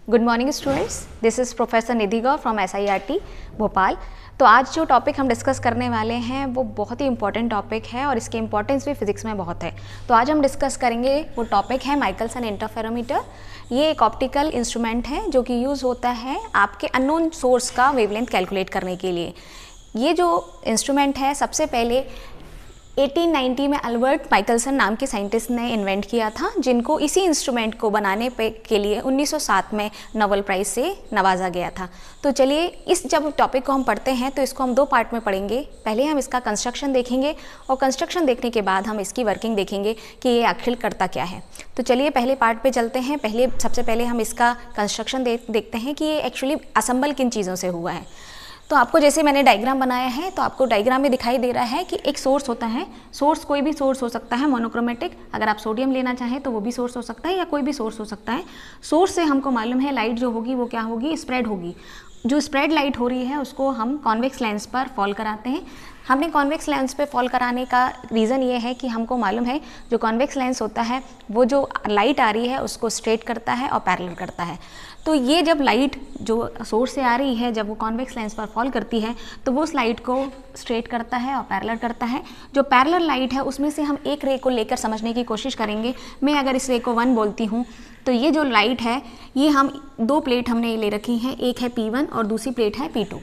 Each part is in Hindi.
Good morning students, this is professor Nidhi Gaur from SIRT Bhopal. तो आज जो टॉपिक हम डिस्कस करने वाले हैं वो बहुत ही इंपॉर्टेंट टॉपिक है और इसकी इंपॉर्टेंस भी फिजिक्स में बहुत है। तो आज हम डिस्कस करेंगे, वो टॉपिक है माइकलसन इंटरफेरोमीटर। ये एक ऑप्टिकल इंस्ट्रूमेंट है जो कि यूज़ होता है आपके अननोन सोर्स का वेवलेंथ कैलकुलेट करने के लिए। ये जो इंस्ट्रूमेंट है सबसे पहले 1890 में अल्बर्ट माइकलसन नाम के साइंटिस्ट ने इन्वेंट किया था, जिनको इसी इंस्ट्रूमेंट को बनाने के लिए 1907 में नोबेल प्राइज़ से नवाजा गया था। तो चलिए, इस जब टॉपिक को हम पढ़ते हैं तो इसको हम दो पार्ट में पढ़ेंगे। पहले हम इसका कंस्ट्रक्शन देखेंगे और कंस्ट्रक्शन देखने के बाद हम इसकी वर्किंग देखेंगे कि ये आखिर करता क्या है। तो चलिए पहले पार्ट पे चलते हैं। सबसे पहले हम इसका कंस्ट्रक्शन देखते हैं कि ये एक्चुअली असेंबल किन चीज़ों से हुआ है। तो आपको जैसे मैंने डायग्राम बनाया है, तो आपको डायग्राम में दिखाई दे रहा है कि एक सोर्स होता है। सोर्स कोई भी सोर्स हो सकता है, मोनोक्रोमेटिक। अगर आप सोडियम लेना चाहें तो वो भी सोर्स हो सकता है या कोई भी सोर्स हो सकता है। सोर्स से हमको मालूम है लाइट जो होगी वो क्या होगी, स्प्रेड होगी। जो स्प्रेड लाइट हो रही है उसको हम कॉन्वेक्स लेंस पर फॉल कराते हैं। हमने कॉन्वेक्स लेंस पे फॉल कराने का रीज़न ये है कि हमको मालूम है जो कॉन्वेक्स लेंस होता है वो जो लाइट आ रही है उसको स्ट्रेट करता है और पैरेलल करता है। तो ये जब लाइट जो सोर्स से आ रही है, जब वो कॉन्वेक्स लेंस पर फॉल करती है तो वो उस लाइट को स्ट्रेट करता है और पैरेलल करता है। जो पैरेलल लाइट है उसमें से हम एक रे को लेकर समझने की कोशिश करेंगे। मैं अगर इस रे को 1 बोलती हूँ तो ये जो लाइट है, ये हम दो प्लेट हमने ले रखी हैं, एक है P1 और दूसरी प्लेट है P2।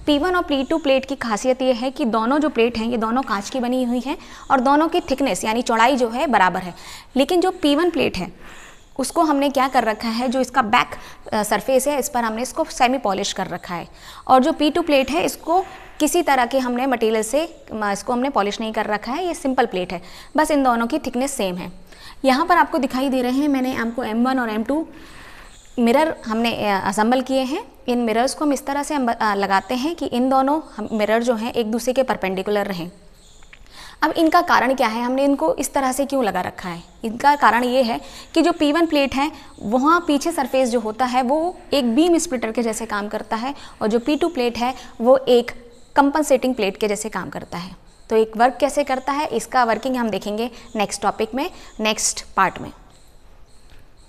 P1 और P2 प्लेट की खासियत ये है कि दोनों जो प्लेट हैं ये दोनों कांच की बनी हुई हैं और दोनों की थिकनेस यानी चौड़ाई जो है बराबर है। लेकिन जो P1 प्लेट है उसको हमने क्या कर रखा है, जो इसका बैक सरफेस है इस पर हमने इसको सेमी पॉलिश कर रखा है। और जो P2 प्लेट है इसको किसी तरह के हमने मटेरियल से इसको हमने पॉलिश नहीं कर रखा है, ये सिंपल प्लेट है। बस इन दोनों की थिकनेस सेम है। यहाँ पर आपको दिखाई दे रहे हैं, मैंने आपको M1 और M2 मिरर हमने असेंबल किए हैं। इन मिरर्स को हम इस तरह से लगाते हैं कि इन दोनों मिरर जो हैं एक दूसरे के परपेंडिकुलर रहें। अब इनका कारण क्या है, हमने इनको इस तरह से क्यों लगा रखा है? इनका कारण ये है कि जो P1 प्लेट है वहाँ पीछे सरफेस जो होता है वो एक बीम स्प्लिटर के जैसे काम करता है और जो P2 प्लेट है वो एक कंपनसेटिंग प्लेट के जैसे काम करता है। तो एक वर्क कैसे करता है, इसका वर्किंग हम देखेंगे नेक्स्ट टॉपिक में, नेक्स्ट पार्ट में।